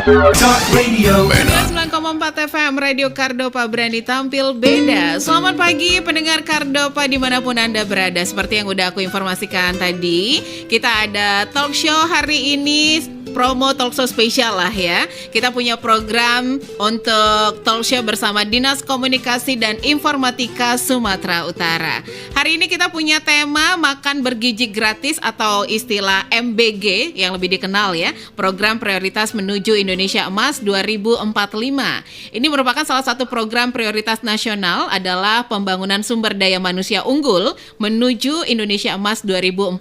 Talk Radio. 9,4 FM Radio Kardopa berani tampil beda. Selamat pagi pendengar Kardopa dimanapun Anda berada. Seperti yang udah aku informasikan tadi, kita ada talk show hari ini, promo talk show spesial lah ya. Kita punya program untuk talk show bersama Dinas Komunikasi dan Informatika Sumatera Utara. Hari ini kita punya tema makan bergizi gratis atau istilah MBG yang lebih dikenal ya, Program Prioritas Menuju Indonesia Emas 2045. Ini merupakan salah satu program prioritas nasional adalah pembangunan sumber daya manusia unggul menuju Indonesia Emas 2045.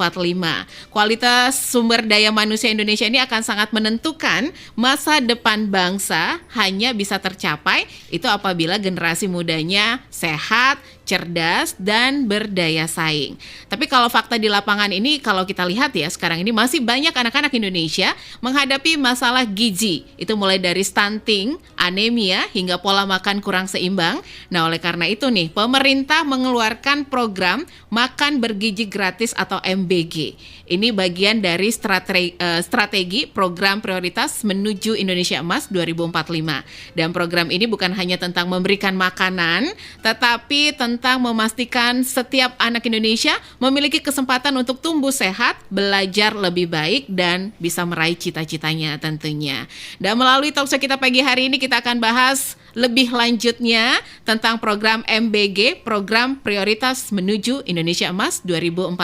Kualitas sumber daya manusia Indonesia ini akan sangat menentukan masa depan bangsa, hanya bisa tercapai itu apabila generasi mudanya sehat, cerdas, dan berdaya saing. Tapi kalau fakta di lapangan ini, kalau kita lihat ya, sekarang ini masih banyak anak-anak Indonesia menghadapi masalah gizi. Itu mulai dari stunting, anemia, hingga pola makan kurang seimbang. Nah, oleh karena itu nih, pemerintah mengeluarkan program makan bergizi gratis atau MBG. Ini bagian dari strategi program prioritas menuju Indonesia Emas 2045. Dan program ini bukan hanya tentang memberikan makanan, tetapi tentang memastikan setiap anak Indonesia memiliki kesempatan untuk tumbuh sehat, belajar lebih baik, dan bisa meraih cita-citanya tentunya. Dan melalui talkshow kita pagi hari ini kita akan bahas lebih lanjutnya tentang program MBG, Program Prioritas Menuju Indonesia Emas 2045.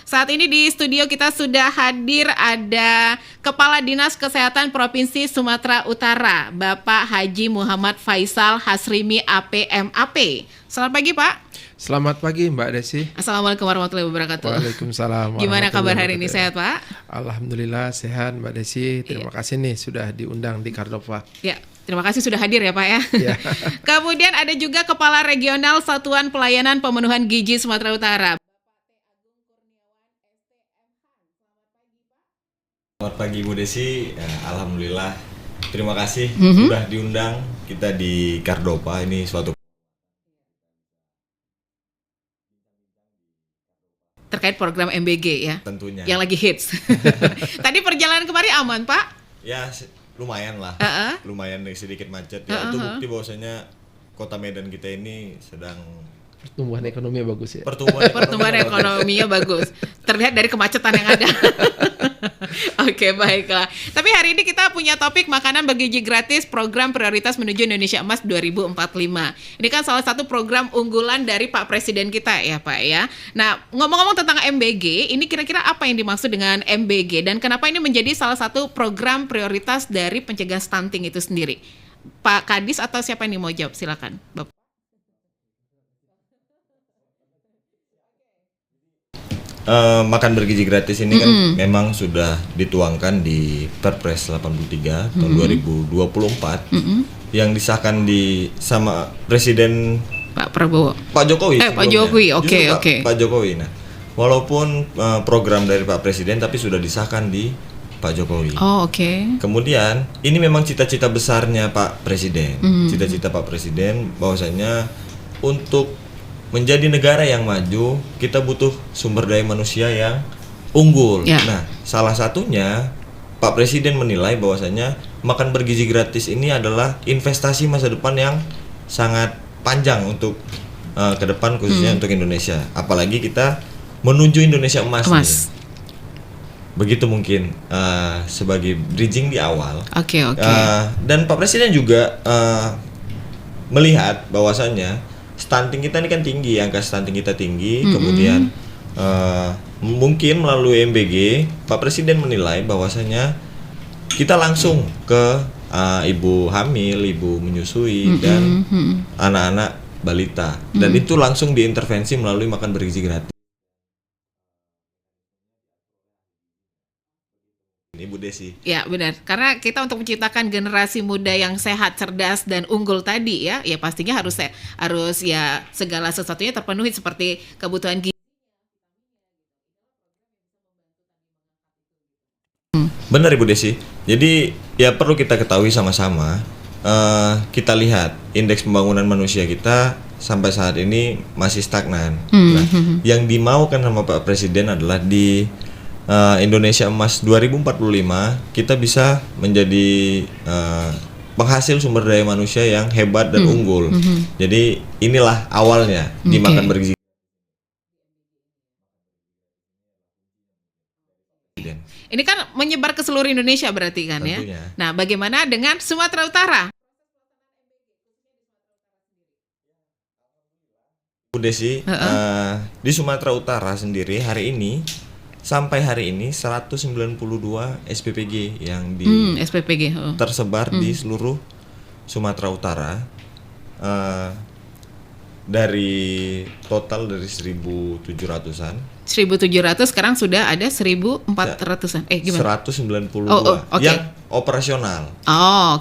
Saat ini di studio kita sudah hadir ada Kepala Dinas Kesehatan Provinsi Sumatera Utara, Bapak Haji Muhammad Faisal Hasrimi APMAP. Selamat pagi Pak. Selamat pagi Mbak Desi. Assalamualaikum warahmatullahi wabarakatuh. Waalaikumsalam. Gimana kabar hari ini, sehat Pak? Alhamdulillah sehat Mbak Desi. Terima kasih nih sudah diundang di Kardopa. Ya. Terima kasih sudah hadir ya Pak ya. Ya. Kemudian ada juga Kepala Regional Satuan Pelayanan Pemenuhan Gizi Sumatera Utara. Selamat pagi Bu Desi, alhamdulillah. Terima kasih sudah diundang kita di Kardopa, ini suatu terkait program MBG ya. Tentunya. Yang lagi hits. Tadi perjalanan kemarin aman Pak? Ya lumayan lah, lumayan sedikit macet. Ya itu bukti bahwasanya Kota Medan kita ini sedang pertumbuhan ekonominya bagus ya. Pertumbuhan ekonominya bagus. Terlihat dari kemacetan yang ada. Oke, baiklah. Tapi hari ini kita punya topik makanan bergizi gratis program prioritas menuju Indonesia Emas 2045. Ini kan salah satu program unggulan dari Pak Presiden kita ya Pak ya. Nah, ngomong-ngomong tentang MBG, ini kira-kira apa yang dimaksud dengan MBG dan kenapa ini menjadi salah satu program prioritas dari pencegahan stunting itu sendiri? Pak Kadis atau siapa yang mau jawab? Silakan, Bapak. Makan bergizi gratis ini kan memang sudah dituangkan di Perpres 83 tahun 2024 yang disahkan sama Presiden Pak Prabowo. Pak Jokowi. Pak Jokowi, oke. Pak Jokowi. Nah, walaupun program dari Pak Presiden tapi sudah disahkan di Pak Jokowi. Oh, oke. Kemudian ini memang cita-cita besarnya Pak Presiden. Cita-cita Pak Presiden bahwasanya untuk menjadi negara yang maju, kita butuh sumber daya manusia yang unggul. Ya. Nah, salah satunya Pak Presiden menilai bahwasanya makan bergizi gratis ini adalah investasi masa depan yang sangat panjang untuk ke depan khususnya untuk Indonesia. Apalagi kita menuju Indonesia emas. Nih. Begitu mungkin sebagai bridging di awal. Oke. Dan Pak Presiden juga melihat bahwasanya stunting kita ini kan tinggi, angka stunting kita tinggi, kemudian mungkin melalui MBG Pak Presiden menilai bahwasanya kita langsung ke ibu hamil, ibu menyusui dan anak-anak balita dan itu langsung diintervensi melalui makan bergizi gratis. Ibu Desi. Ya benar, karena kita untuk menciptakan generasi muda yang sehat, cerdas dan unggul tadi ya pastinya harus ya segala sesuatunya terpenuhi seperti kebutuhan gizi. Benar Ibu Desi. Jadi ya perlu kita ketahui sama-sama. Kita lihat indeks pembangunan manusia kita sampai saat ini masih stagnan. Nah, yang dimaukan sama Pak Presiden adalah Indonesia Emas 2045 kita bisa menjadi penghasil sumber daya manusia yang hebat dan unggul. Jadi inilah awalnya di Makan Bergizi. Ini kan menyebar ke seluruh Indonesia berarti kan Tentunya. ya. Nah, bagaimana dengan Sumatera Utara? Bu Desi, di Sumatera Utara sendiri sampai hari ini 192 SPPG yang SPPG tersebar di seluruh Sumatera Utara. Dari total dari 1.700-an. 1.700 sekarang sudah ada 1.400-an. Gimana? 192 yang operasional.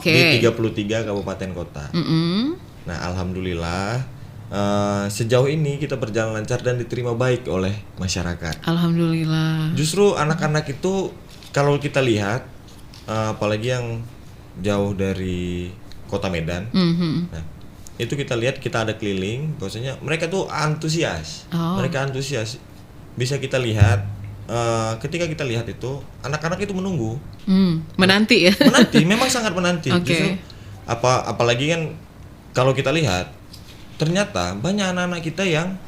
Di 33 kabupaten kota. Nah, alhamdulillah sejauh ini kita berjalan lancar dan diterima baik oleh masyarakat. Alhamdulillah. Justru anak-anak itu kalau kita lihat, apalagi yang jauh dari kota Medan, nah, itu kita lihat, kita ada keliling, bahwasanya mereka tuh antusias. Mereka antusias. Bisa kita lihat ketika kita lihat itu anak-anak itu menunggu. Menanti ya. Menanti, memang sangat menanti. Okay. Justru apalagi kan kalau kita lihat ternyata banyak anak-anak kita yang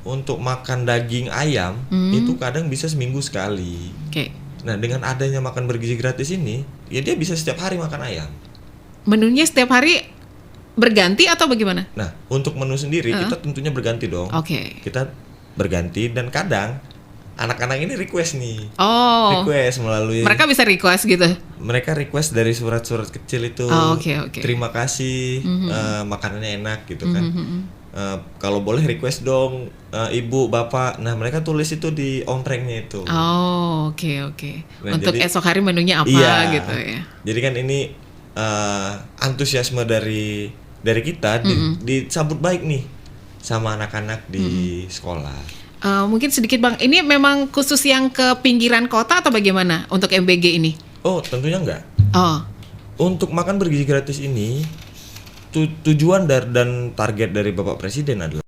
untuk makan daging ayam itu kadang bisa seminggu sekali. Nah, dengan adanya Makan Bergizi gratis ini, ya dia bisa setiap hari makan ayam. Menunya setiap hari berganti atau bagaimana? Nah, untuk menu sendiri kita tentunya berganti dong. Kita berganti dan kadang anak-anak ini request nih. Request melalui. Mereka bisa request gitu. Mereka request dari surat-surat kecil itu. Terima kasih, makanannya enak gitu kan. Kalau boleh request dong, ibu, bapak. Nah, mereka tulis itu di omprengnya itu. Nah, untuk jadi, esok hari menunya apa gitu ya. Jadi kan ini antusiasme dari kita disambut baik nih sama anak-anak di sekolah. Mungkin sedikit Bang, ini memang khusus yang ke pinggiran kota atau bagaimana untuk MBG ini? Tentunya enggak. Untuk Makan Bergizi gratis ini tujuan dan target dari Bapak Presiden adalah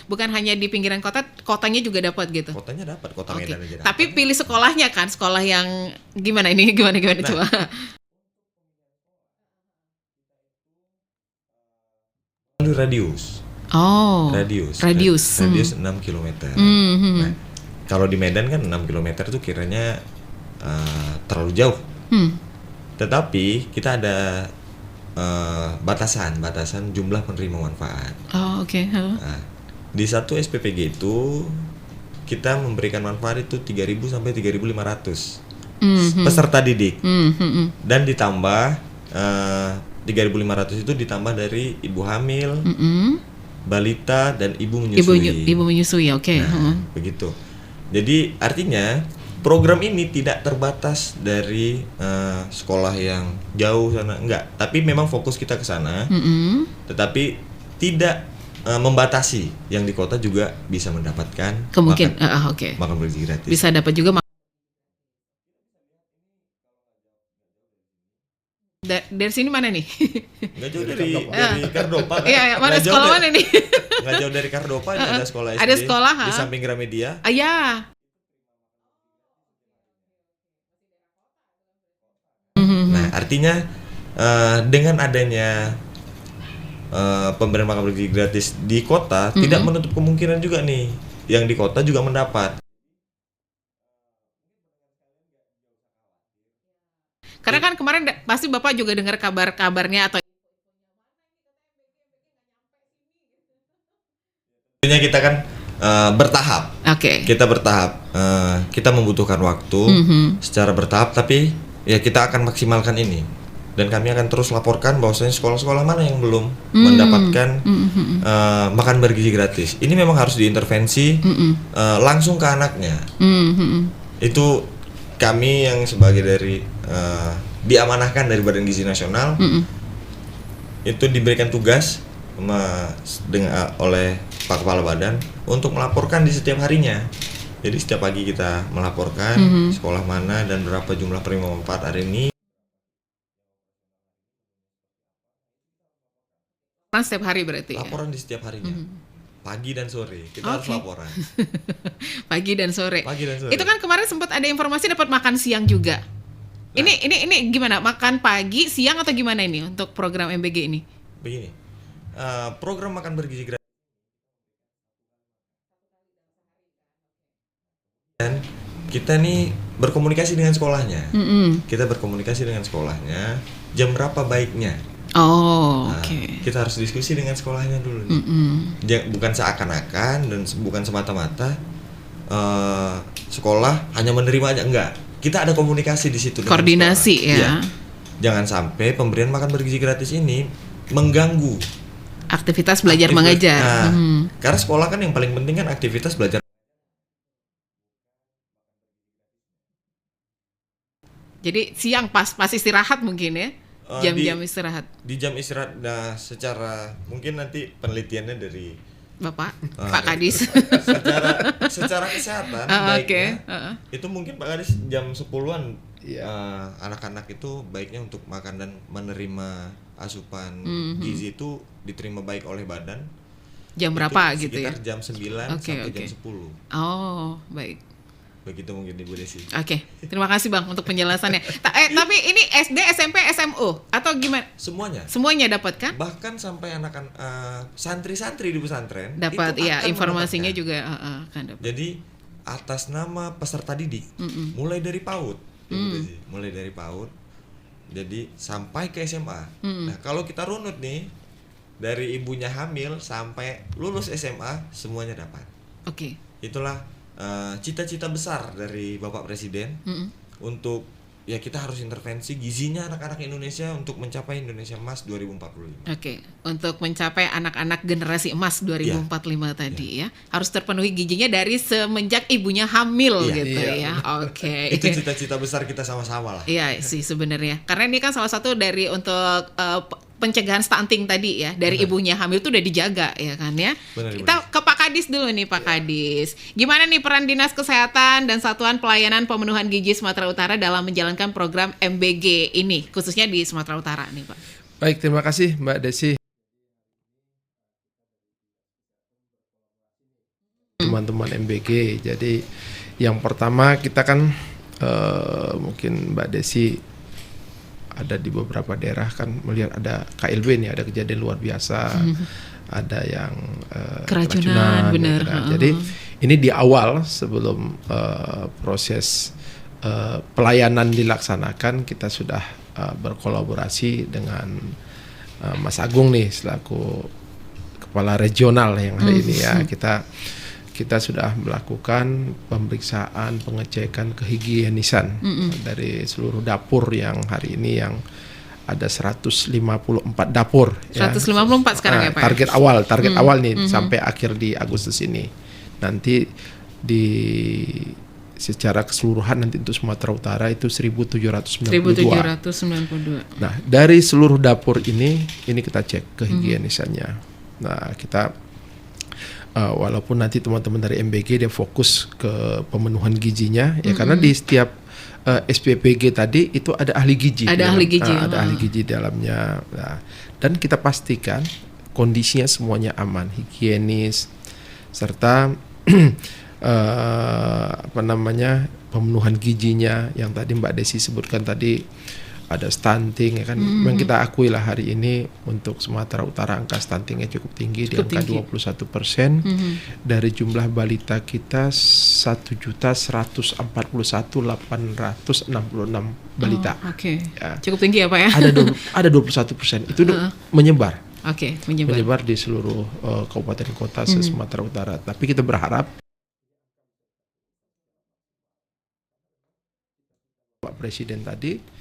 bukan hanya di pinggiran kota, kotanya juga dapat gitu. Kotanya dapat, kota Medan aja dapat. Tapi pilih sekolahnya kan, sekolah yang gimana ini? Gimana coba? Radius. Radius 6 km. Nah, kalau di Medan kan 6 km itu kiranya terlalu jauh. Tetapi kita ada batasan jumlah penerima manfaat. Nah, di satu SPPG itu kita memberikan manfaat itu 3.000 sampai 3.500 peserta didik. Dan ditambah 3.500 itu ditambah dari ibu hamil, balita dan ibu menyusui. Ibu menyusui, Nah, begitu. Jadi artinya program ini tidak terbatas dari sekolah yang jauh sana, enggak. Tapi memang fokus kita ke sana. Tetapi tidak membatasi, yang di kota juga bisa mendapatkan makan bergizi gratis. Bisa dapat juga dari sini mana nih? Nggak jauh dari Kardopa kan? Iya, mana sekolah mana nih? Nggak jauh dari Kardopa, ada sekolah SD. Ada sekolah di samping Gramedia. Nah, artinya dengan adanya pemberian makan bergizi gratis di kota tidak menutup kemungkinan juga nih yang di kota juga mendapat. Karena kan kemarin pasti Bapak juga dengar kabar-kabarnya atau kita kan bertahap. Kita bertahap. Kita membutuhkan waktu secara bertahap, tapi ya kita akan maksimalkan ini. Dan kami akan terus laporkan bahwasanya sekolah-sekolah mana yang belum mendapatkan makan bergizi gratis. Ini memang harus diintervensi langsung ke anaknya. Itu kami yang sebagai dari diamanahkan dari Badan Gizi Nasional itu diberikan tugas oleh Pak Kepala Badan untuk melaporkan di setiap harinya. Jadi setiap pagi kita melaporkan sekolah mana dan berapa jumlah penerima manfaat hari ini. Setiap hari berarti. Laporan di setiap harinya. pagi dan sore. Kita harus laporan. Pagi dan sore. Pagi dan sore. Itu kan kemarin sempat ada informasi dapat makan siang juga. Nah. Ini gimana? Makan pagi, siang atau gimana ini untuk program MBG ini? Begini, program makan bergizi gratis dan kita nih berkomunikasi dengan sekolahnya. Kita berkomunikasi dengan sekolahnya. Jam berapa baiknya? Oh, Nah, oke. kita harus diskusi dengan sekolahnya dulu nih. Bukan seakan-akan dan bukan semata-mata sekolah hanya menerima aja, enggak. Kita ada komunikasi di situ. Koordinasi ya. Iya. Jangan sampai pemberian makan bergizi gratis ini mengganggu Aktivitas belajar mengajar. Nah, karena sekolah kan yang paling penting kan aktivitas belajar. Jadi siang pas istirahat mungkin ya. Jam-jam istirahat. Di jam istirahat, nah secara mungkin nanti penelitiannya dari Bapak, Pak Kadis. secara kesehatan baiknya itu mungkin Pak Kadis jam 10-an anak-anak itu baiknya untuk makan dan menerima asupan gizi itu diterima baik oleh badan. Jam berapa gitu ya? Sekitar jam 9 sampai jam 10. Oh, baik. Begitu mungkin Ibu Desi. Oke, terima kasih Bang untuk penjelasannya. Tapi ini SD, SMP, SMU atau gimana? Semuanya. Semuanya dapat kan? Bahkan sampai anak-anak santri-santri di pesantren Dapat, itu iya, akan informasinya mendapatkan. juga akan dapat. Jadi atas nama peserta didik, mulai dari PAUD, mulai dari PAUD, jadi sampai ke SMA. Nah kalau kita runut nih, dari ibunya hamil sampai lulus SMA semuanya dapat. Oke. Itulah cita-cita besar dari Bapak Presiden untuk ya kita harus intervensi gizinya anak-anak Indonesia untuk mencapai Indonesia Emas 2045. Oke, untuk mencapai anak-anak generasi emas 2045 tadi ya, harus terpenuhi gizinya dari semenjak ibunya hamil gitu ya. Oke. Itu cita-cita besar kita sama-sama lah. Iya sih sebenarnya. Karena ini kan salah satu dari untuk pencegahan stunting tadi ya, dari ibunya hamil itu udah dijaga ya kan ya. Kita ke Pak Kadis dulu nih Pak Kadis. Gimana nih peran Dinas Kesehatan dan Satuan Pelayanan Pemenuhan Gizi Sumatera Utara dalam menjalankan program MBG ini, khususnya di Sumatera Utara nih Pak? Baik, terima kasih Mbak Desi. Teman-teman MBG. Jadi yang pertama kita kan mungkin Mbak Desi ada di beberapa daerah kan melihat ada KLB nih, ada kejadian luar biasa, ada yang keracunan bener. Jadi ini di awal sebelum proses pelayanan dilaksanakan kita sudah berkolaborasi dengan Mas Agung nih selaku kepala regional yang hari ini ya, kita sudah melakukan pemeriksaan, pengecekan kehigienisan dari seluruh dapur yang hari ini yang ada 154 dapur. 154 sekarang ya Pak. Target awal nih sampai akhir di Agustus ini. Nanti secara keseluruhan nanti untuk Sumatera Utara itu 1792. Nah, dari seluruh dapur ini kita cek kehigienisannya. Nah, kita walaupun nanti teman-teman dari MBG dia fokus ke pemenuhan gizinya ya, karena di setiap SPPG tadi itu ada ahli gizi. Ada ahli gizi dalamnya. Nah, dan kita pastikan kondisinya semuanya aman, higienis, serta pemenuhan gizinya yang tadi Mbak Desi sebutkan tadi, ada stunting ya kan. Memang kita akui lah hari ini untuk Sumatera Utara angka stuntingnya cukup tinggi, di angka 21%. Dari jumlah balita kita 1.141.866 balita. Ya. Cukup tinggi ya Pak ya. Ada 21%. Itu menyebar. Menyebar di seluruh kabupaten kota se-Sumatera Utara. Tapi kita berharap Pak Presiden tadi,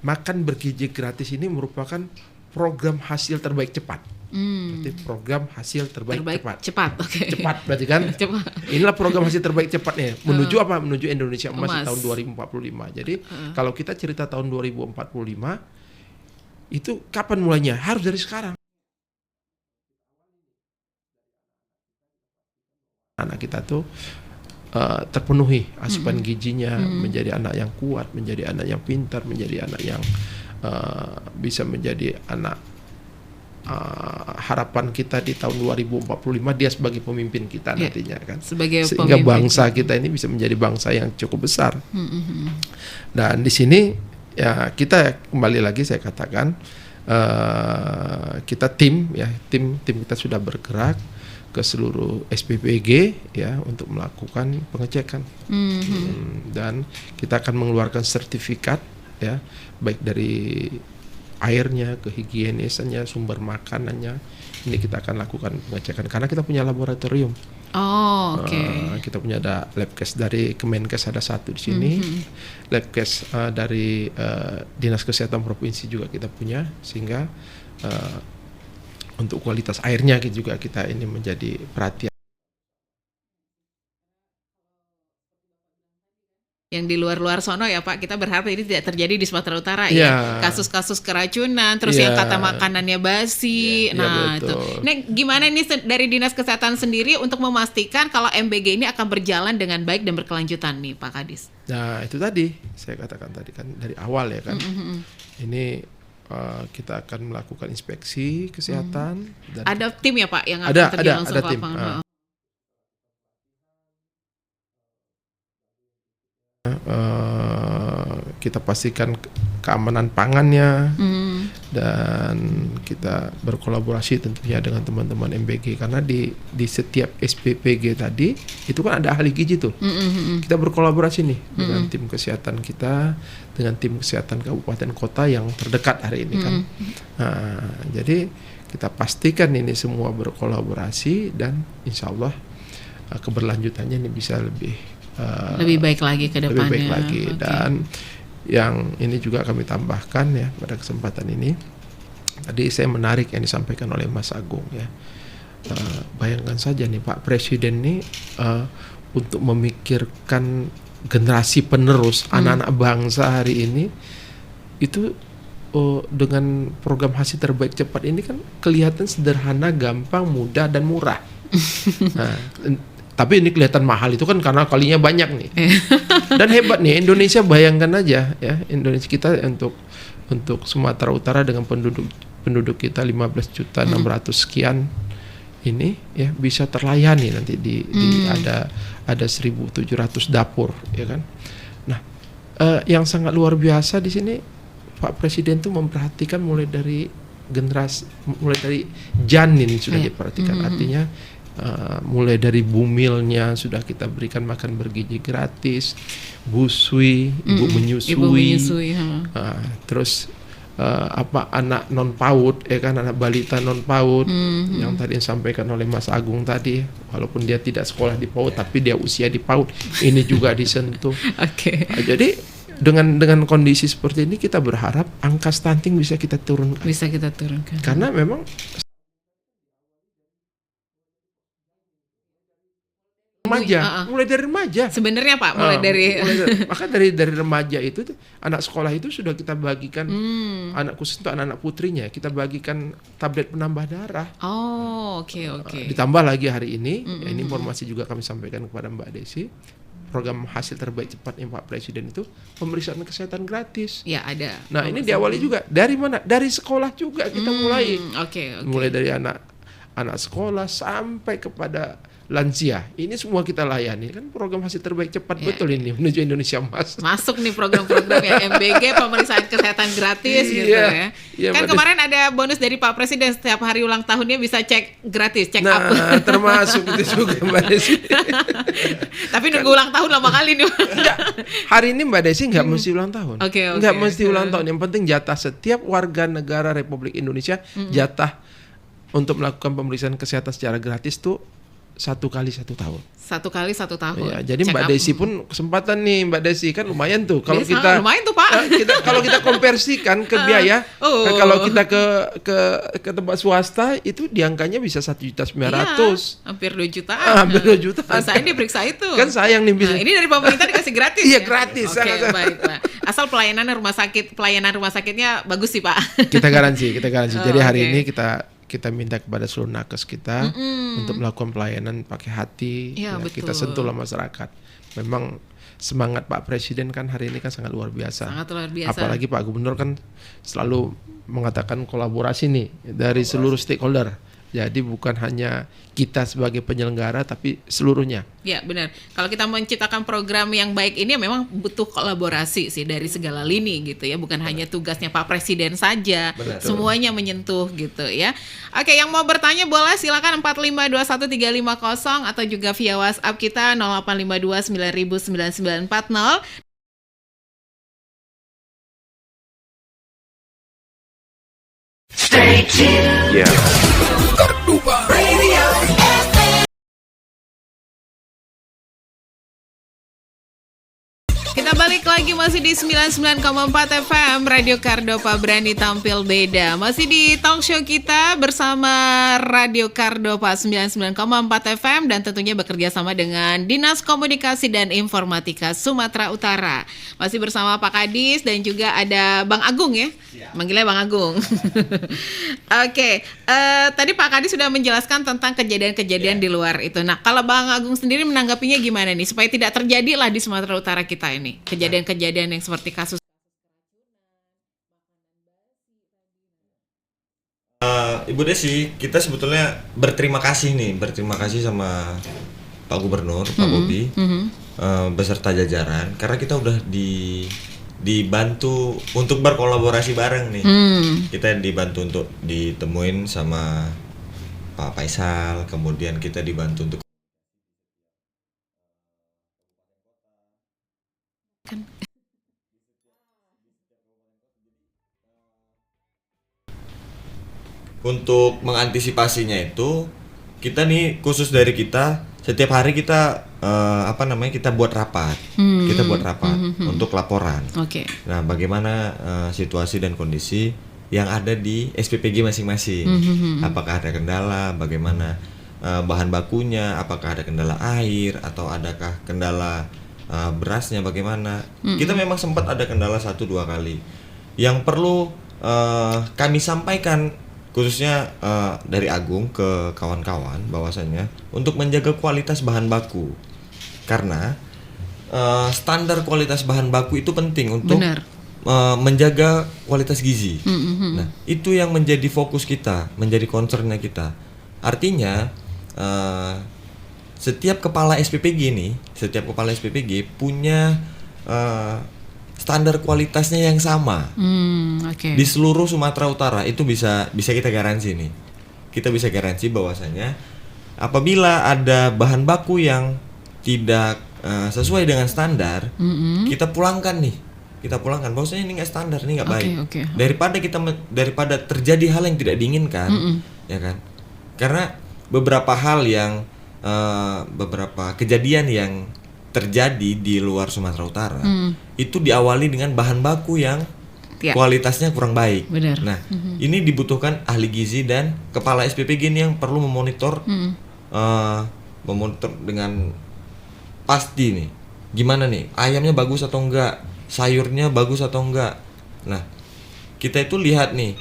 makan bergizi gratis ini merupakan program hasil terbaik cepat. Berarti program hasil terbaik cepat. Cepat berarti kan? Cepat. Inilah program hasil terbaik cepatnya. Menuju apa? Menuju Indonesia Emas di tahun 2045. Jadi kalau kita cerita tahun 2045, itu kapan mulainya? Harus dari sekarang. Anak kita tuh terpenuhi asupan gizinya, menjadi anak yang kuat, menjadi anak yang pintar, menjadi anak yang bisa menjadi anak harapan kita di tahun 2045 dia sebagai pemimpin kita nantinya kan. Sebagai sehingga pemimpin. bangsa kita ini bisa menjadi bangsa yang cukup besar. Dan di sini ya kita kembali lagi saya katakan kita tim kita sudah bergerak ke seluruh SPPG ya untuk melakukan pengecekan. Dan kita akan mengeluarkan sertifikat ya baik dari airnya, kehigienisannya, sumber makanannya. Ini kita akan lakukan pengecekan karena kita punya laboratorium. Oh, oke. Kita punya ada labcase dari Kemenkes ada satu di sini. Labcase dari Dinas Kesehatan Provinsi juga kita punya, sehingga untuk kualitas airnya juga kita ini menjadi perhatian. Yang di luar-luar sono ya Pak, kita berharap ini tidak terjadi di Sumatera Utara ya. Kasus-kasus keracunan, terus yang kata makanannya basi. Nah, itu. Nah, gimana nih dari Dinas Kesehatan sendiri untuk memastikan kalau MBG ini akan berjalan dengan baik dan berkelanjutan nih Pak Kadis? Nah, itu tadi saya katakan tadi kan dari awal ya kan. Ini kita akan melakukan inspeksi kesehatan. Dan ada tim ya Pak yang akan terjun langsung ke lapangan? Kita pastikan keamanan pangannya dan kita berkolaborasi tentunya dengan teman-teman MBG karena di setiap SPPG tadi itu kan ada ahli gizi tuh. Kita berkolaborasi nih dengan tim kesehatan kita, dengan tim kesehatan kabupaten kota yang terdekat hari ini kan. Nah, jadi kita pastikan ini semua berkolaborasi dan insya Allah keberlanjutannya ini bisa lebih baik lagi ke depannya. Lebih baik lagi. Dan yang ini juga kami tambahkan ya pada kesempatan ini. Tadi saya menarik yang disampaikan oleh Mas Agung ya. Bayangkan saja nih Pak Presiden nih untuk memikirkan generasi penerus anak-anak bangsa hari ini itu dengan program hasil terbaik cepat ini kan kelihatan sederhana, gampang, mudah dan murah. Nah, tapi ini kelihatan mahal itu kan karena kalinya banyak nih. Dan hebat nih Indonesia, bayangkan aja ya, Indonesia kita untuk Sumatera Utara dengan penduduk kita 15.600.000 sekian ini ya bisa terlayani nanti di ada 1.700 dapur ya kan. Nah, yang sangat luar biasa di sini Pak Presiden tuh memperhatikan mulai dari janin sudah diperhatikan, artinya mulai dari bumilnya sudah kita berikan makan bergizi gratis, busui, ibu menyusui, terus anak non PAUD ya kan, anak balita non PAUD yang tadi disampaikan oleh Mas Agung tadi, walaupun dia tidak sekolah di PAUD tapi dia usia di PAUD ini juga disentuh. Jadi dengan kondisi seperti ini kita berharap angka stunting bisa kita turunkan. Karena memang remaja, mulai dari remaja. Sebenarnya Pak, maka dari remaja itu anak sekolah itu sudah kita bagikan, anak khusus untuk anak-anak putrinya kita bagikan tablet penambah darah. Oke. Ditambah lagi hari ini, ini informasi juga kami sampaikan kepada Mbak Desi, program hasil terbaik cepatnya Pak Presiden itu pemeriksaan kesehatan gratis. Ya ada. Nah ini diawali juga dari mana? Dari sekolah juga kita mulai. Mulai dari anak sekolah sampai kepada lansia, ini semua kita layani kan, program hasil terbaik cepat betul ini menuju Indonesia Emas. Masuk nih program-program ya MBG pemeriksaan kesehatan gratis gitu ya. Kan kemarin ada bonus dari Pak Presiden, setiap hari ulang tahunnya bisa cek gratis, check up. Termasuk itu juga Mbak Desi. Tapi nunggu ulang tahun lama kali nih. Enggak, hari ini Mbak Desi nggak mesti ulang tahun. Nggak mesti ulang tahun. Yang penting jatah setiap warga negara Republik Indonesia, jatah untuk melakukan pemeriksaan kesehatan secara gratis tuh 1 kali 1 tahun. 1 kali 1 tahun. Ya, jadi Mbak Desi pun kesempatan nih Mbak Desi kan lumayan tuh kalau lumayan tuh Pak. Kalau kita konversikan ke biaya, kalau kita ke tempat swasta itu diangkanya bisa 1.900.000. Hampir 2 jutaan. Hampir 2 jutaan. Saya diperiksa itu. Kan sayang nih bisa. Ini dari pemerintah dikasih gratis. Iya, gratis. Baik Pak. Asal pelayanan rumah sakitnya bagus sih Pak. Kita garansi. Jadi hari ini kita minta kepada seluruh nakes kita untuk melakukan pelayanan pakai hati, kita sentuhlah masyarakat. Memang semangat Pak Presiden kan hari ini kan sangat luar biasa. Sangat luar biasa. Apalagi Pak Gubernur kan selalu mengatakan kolaborasi nih dari seluruh stakeholder. Jadi bukan hanya kita sebagai penyelenggara tapi seluruhnya. Ya benar. Kalau kita menciptakan program yang baik ini memang butuh kolaborasi sih dari segala lini gitu ya. Bukan hanya tugasnya Pak Presiden saja. Benar. Semuanya menyentuh gitu ya. Oke, yang mau bertanya boleh silakan 4521350 atau juga via WhatsApp kita 0852900940. Stay tuned. Yeah. Cardupa Radio FM. Kita balik lagi masih di 99,4 FM Radio Cardopa berani tampil beda. Masih di talk show kita bersama Radio Cardopa 99,4 FM dan tentunya bekerja sama dengan Dinas Komunikasi dan Informatika Sumatera Utara. Masih bersama Pak Kadis dan juga ada Bang Agung ya. Manggilnya Bang Agung. Oke, tadi Pak Kadis sudah menjelaskan tentang kejadian-kejadian di luar itu. Nah, kalau Bang Agung sendiri menanggapinya gimana nih supaya tidak terjadi lah di Sumatera Utara kita ini kejadian-kejadian yang seperti kasus. Ibu Desi, kita sebetulnya berterima kasih sama Pak Gubernur, Pak Bobi, beserta jajaran, karena kita udah dibantu untuk berkolaborasi bareng nih. Kita dibantu untuk ditemuin sama Pak Faisal, kemudian kita dibantu untuk untuk mengantisipasinya itu kita nih khusus dari kita setiap hari kita kita buat rapat untuk laporan. Oke. Nah, bagaimana situasi dan kondisi yang ada di SPPG masing-masing? Apakah ada kendala? Bagaimana bahan bakunya? Apakah ada kendala air atau adakah kendala berasnya? Bagaimana? Kita memang sempat ada kendala 1-2 kali. Yang perlu kami sampaikan khususnya dari Agung ke kawan-kawan bahwasanya untuk menjaga kualitas bahan baku, karena standar kualitas bahan baku itu penting untuk menjaga kualitas gizi. Nah, itu yang menjadi fokus kita, menjadi concernnya kita. Artinya setiap kepala SPPG punya standar kualitasnya yang sama di seluruh Sumatera Utara. Itu bisa kita garansi nih. Kita bisa garansi bahwasanya apabila ada bahan baku yang tidak sesuai dengan standar, kita pulangkan bahwasanya ini nggak standar, ini nggak baik. Daripada terjadi hal yang tidak diinginkan, ya kan? Karena beberapa kejadian yang terjadi di luar Sumatera Utara itu diawali dengan bahan baku yang kualitasnya kurang baik. Benar. Nah, ini dibutuhkan ahli gizi dan kepala SPPG ini yang perlu memonitor dengan pasti nih. Gimana nih? Ayamnya bagus atau enggak? Sayurnya bagus atau enggak? Nah, kita itu lihat nih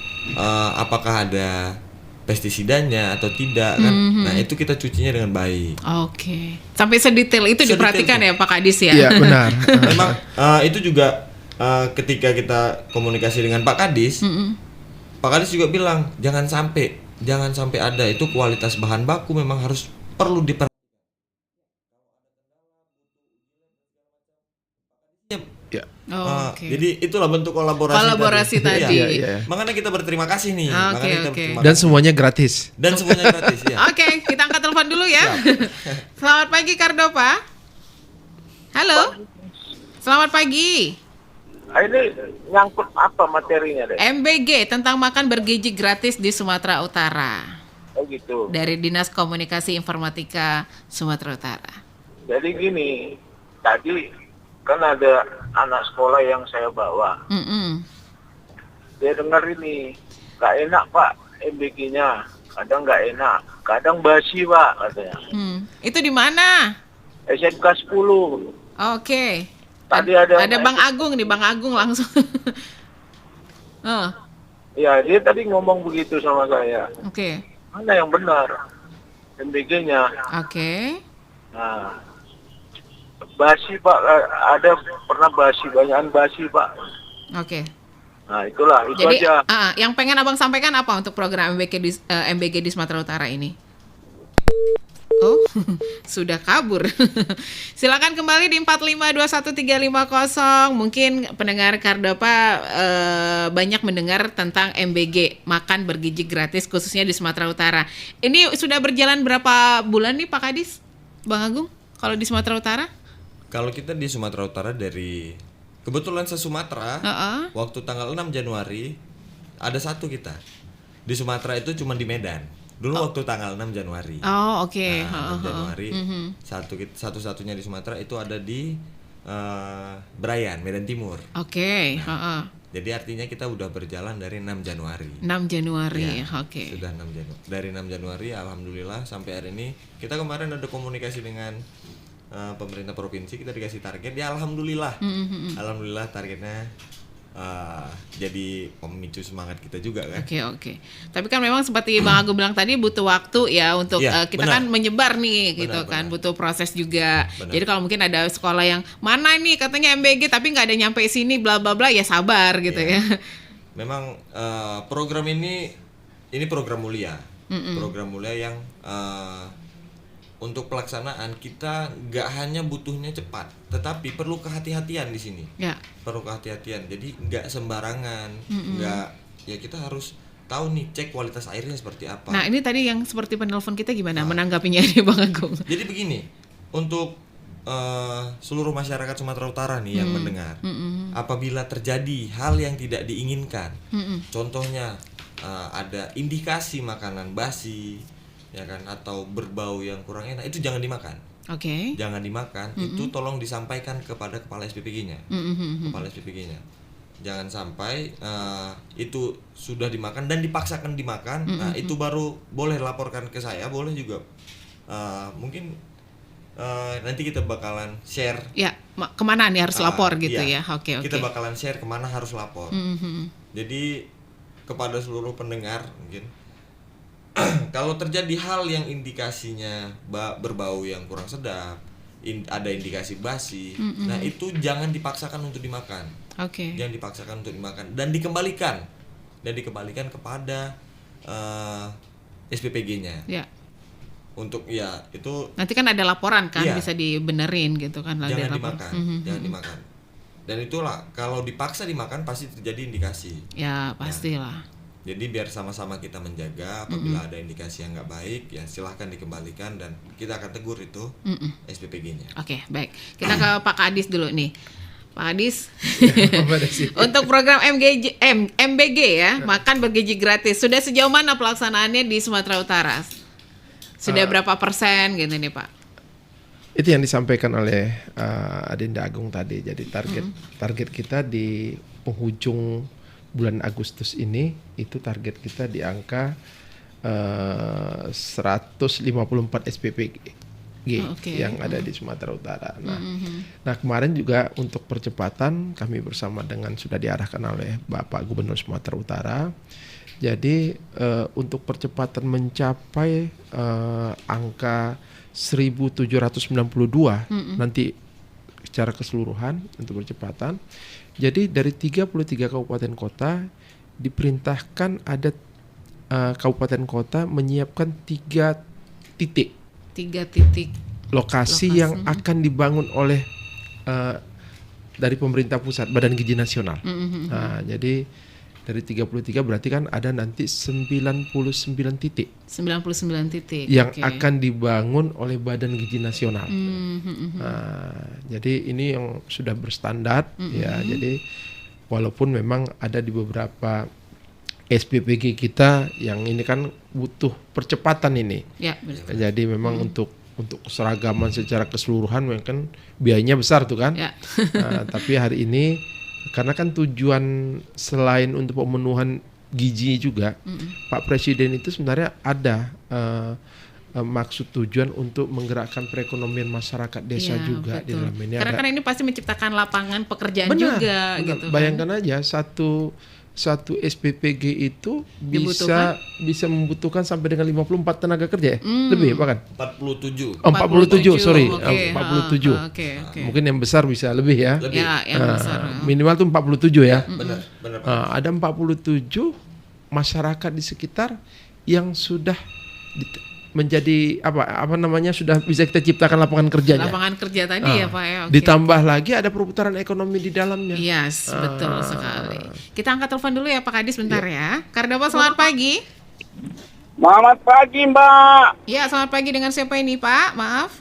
apakah ada pestisidanya atau tidak kan. Nah, itu kita cucinya dengan baik. Oke. Sampai sedetail itu diperhatikan ya Pak Kadis ya. Iya, benar. Memang itu juga ketika kita komunikasi dengan Pak Kadis, Pak Kadis juga bilang jangan sampai ada itu kualitas bahan baku memang harus perlu diperhatikan. Jadi itulah bentuk kolaborasi tadi. Iya. Makanya kita berterima kasih nih. Dan semuanya gratis. Ya. Oke, kita angkat telepon dulu ya. Selamat pagi Cardopa. Halo. Selamat pagi. Ini nyangkut apa materinya deh? MBG tentang makan bergizi gratis di Sumatera Utara. Oh gitu. Dari Dinas Komunikasi Informatika Sumatera Utara. Jadi gini, tadi kan ada anak sekolah yang saya bawa. Dia dengar ini, gak enak Pak MBG-nya, kadang gak enak, kadang basi Pak katanya. Itu di mana? SMK 10. Oke. Tadi ada Bang Agung nih, Bang Agung langsung. Ya, dia tadi ngomong begitu sama saya. Oke. Mana yang benar? MBG-nya. Oke. Nah, basi Pak, ada pernah basi, banyakan basi Pak. Oke. Nah itulah, itu Jadi aja. yang pengen abang sampaikan apa untuk program MBG di Sumatera Utara ini? Oh, sudah kabur. Silakan kembali di 4521350. Mungkin pendengar Kardopa banyak mendengar tentang MBG, makan bergizi gratis khususnya di Sumatera Utara. Ini sudah berjalan berapa bulan nih Pak Kadis, Bang Agung? Kalau di Sumatera Utara? Kalau kita di Sumatera Utara dari kebetulan se-Sumatera, waktu tanggal 6 Januari ada satu kita. Di Sumatera itu cuma di Medan. Dulu waktu tanggal 6 Januari. Oh, oke. Nah, 6 Januari satu-satunya di Sumatera itu ada di Brayan, Medan Timur. Oke. Jadi artinya kita udah berjalan dari 6 Januari. 6 Januari, Ya, oke. Sudah 6 Januari. Dari 6 Januari alhamdulillah sampai hari ini kita kemarin ada komunikasi dengan pemerintah provinsi, kita dikasih target. Ya alhamdulillah. Alhamdulillah targetnya jadi pemicu semangat kita juga kan. Oke. Tapi kan memang seperti Bang Agung bilang tadi butuh waktu ya untuk kita kan menyebar nih gitu kan, butuh proses juga. Benar. Jadi kalau mungkin ada sekolah yang mana nih katanya MBG tapi nggak ada nyampe sini bla bla bla, ya sabar gitu ya. Memang program ini program mulia. Program mulia yang untuk pelaksanaan kita nggak hanya butuhnya cepat, tetapi perlu kehati-hatian di sini. Ya. Perlu kehati-hatian. Jadi nggak sembarangan, nggak, ya kita harus tahu nih cek kualitas airnya seperti apa. Nah ini tadi yang seperti penelpon kita gimana menanggapinya nih Bang Agung? Jadi begini, untuk seluruh masyarakat Sumatera Utara nih yang mendengar, apabila terjadi hal yang tidak diinginkan, contohnya ada indikasi makanan basi, ya kan, atau berbau yang kurang enak, itu jangan dimakan. Oke. Jangan dimakan. Itu tolong disampaikan kepada kepala SPPG-nya. Kepala SPPG-nya. Jangan sampai itu sudah dimakan dan dipaksakan dimakan. Nah, itu baru boleh laporkan ke saya, boleh juga. Mungkin nanti kita bakalan share. Ya, kemana nih harus lapor gitu iya. ya? Oke. Kita bakalan share kemana harus lapor. Jadi kepada seluruh pendengar mungkin, kalau terjadi hal yang indikasinya berbau yang kurang sedap, ada indikasi basi, nah itu jangan dipaksakan untuk dimakan. Oke. Jangan dipaksakan untuk dimakan dan dikembalikan kepada SPPG-nya. Ya. Untuk ya itu Nanti kan ada laporan kan, Iya. bisa dibenerin gitu kan. jangan dimakan, jangan dimakan. Dan itulah kalau dipaksa dimakan pasti terjadi indikasi. Ya pastilah. Jadi biar sama-sama kita menjaga, apabila ada indikasi yang nggak baik, ya silahkan dikembalikan dan kita akan tegur itu SPPG-nya. Oke, baik. Kita ke Pak Kadis dulu nih. Pak Kadis, Apa ada sih? untuk program MBG ya, makan bergizi gratis, sudah sejauh mana pelaksanaannya di Sumatera Utara? Sudah berapa persen gitu nih Pak? Itu yang disampaikan oleh Adinda Agung tadi. Jadi target kita di penghujung bulan Agustus ini itu target kita di angka 154 SPPG yang ada di Sumatera Utara. Nah, kemarin juga untuk percepatan kami bersama dengan sudah diarahkan oleh Bapak Gubernur Sumatera Utara. Jadi untuk percepatan mencapai angka 1792 nanti secara keseluruhan untuk percepatan. Jadi dari 33 kabupaten kota diperintahkan ada kabupaten kota menyiapkan 3 titik. 3 titik Lokasi yang akan dibangun oleh dari pemerintah pusat, Badan Gizi Nasional. Nah, jadi dari 33 berarti kan ada nanti 99 titik. 99 titik Yang akan dibangun oleh Badan Gizi Nasional. Nah, jadi ini yang sudah berstandar ya. Jadi walaupun memang ada di beberapa SPPG kita yang ini kan butuh percepatan ini. Ya, betul. Jadi memang untuk keseragaman secara keseluruhan memang kan biayanya besar tuh kan. Ya. Nah, tapi hari ini karena kan tujuan selain untuk pemenuhan gizi juga, Pak Presiden itu sebenarnya ada maksud tujuan untuk menggerakkan perekonomian masyarakat desa juga di dalam ini. Karena kan ini pasti menciptakan lapangan pekerjaan Benar, juga benar. gitu. Bayangkan aja satu satu SPPG itu Dibutuhkan? bisa membutuhkan sampai dengan 54 tenaga kerja ya? Lebih bahkan. 47. 47, sorry. Oke. 47. Oke. Mungkin yang besar bisa lebih ya. Lebih. Ya, yang besar. Minimal tuh 47 ya. Benar. Ada 47 masyarakat di sekitar yang sudah menjadi apa namanya, sudah bisa kita ciptakan lapangan kerjanya. Lapangan kerja tadi ya Pak ya. Oke. Ditambah lagi ada perputaran ekonomi di dalamnya. Yes, betul sekali. Kita angkat telepon dulu ya Pak Kadis bentar ya. Kardopa selamat pagi. Selamat pagi, Mbak. Ya, selamat pagi, dengan siapa ini Pak? Maaf.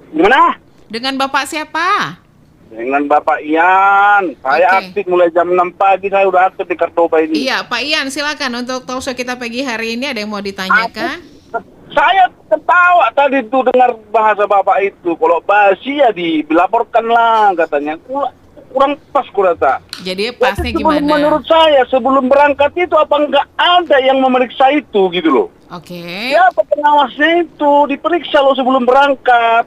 Gimana? Dengan Bapak siapa? Dengan Bapak Ian. Saya Oke. aktif mulai jam 6 pagi, saya udah aktif di Kardopa ini. Iya, Pak Ian, silakan untuk talk show kita pagi hari ini, ada yang mau ditanyakan? Saya ketawa tadi tuh dengar bahasa Bapak itu. Kalau basi ya dilaporkan lah katanya. Kurang pas kurasa. Jadi pasnya Jadi gimana? menurut saya sebelum berangkat itu apa enggak ada yang memeriksa itu gitu loh. Oke. Ya pengawasnya itu diperiksa loh sebelum berangkat.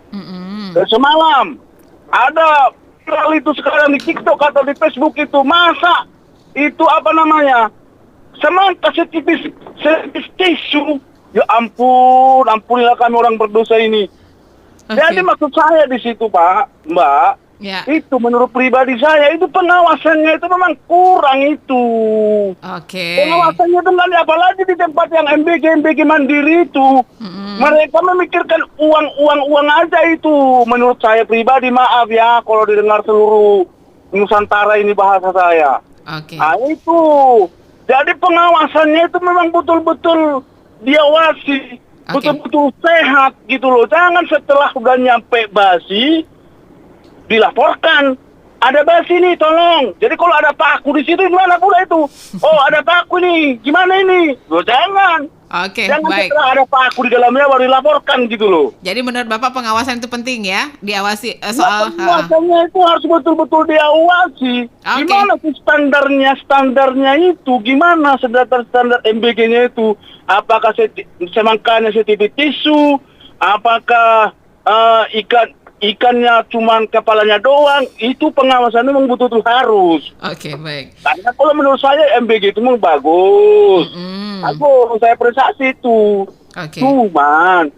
Dan semalam ada viral itu sekarang di TikTok atau di Facebook itu, masa itu apa namanya, semangka setipis tisu. Ya ampun, ampunilah kami orang berdosa ini. Oke. Jadi maksud saya di situ Pak, Mbak, Ya. itu menurut pribadi saya itu pengawasannya itu memang kurang itu. Oke. Pengawasannya itu nggak ada, apalagi di tempat yang MBG mandiri itu. Mereka memikirkan uang aja itu. Menurut saya pribadi, maaf ya kalau didengar seluruh Nusantara ini bahasa saya. Oke. Nah itu. Jadi pengawasannya itu memang betul-betul diawasi. Oke. Betul-betul sehat gitu loh. Jangan setelah udah nyampe basi dilaporkan. Ada basi nih, tolong. Jadi kalau ada paku di situ gimana pula itu? Oh, ada paku nih. Gimana ini? Loh, jangan. Oke, Jangan baik. setelah ada paku di dalamnya baru dilaporkan gitu loh. Jadi menurut Bapak pengawasan itu penting ya, diawasi soal. Pengawasannya itu harus betul-betul diawasi. Oke. Gimana sih standarnya itu? Gimana standar MBG-nya itu? Apakah semangkanya setipis tisu? Apakah ikannya cuman kepalanya doang? Itu pengawasannya memang betul-betul harus. Oke, baik. Karena kalau menurut saya MBG itu memang bagus. Aku saya apresiasi itu. Oke. Cuman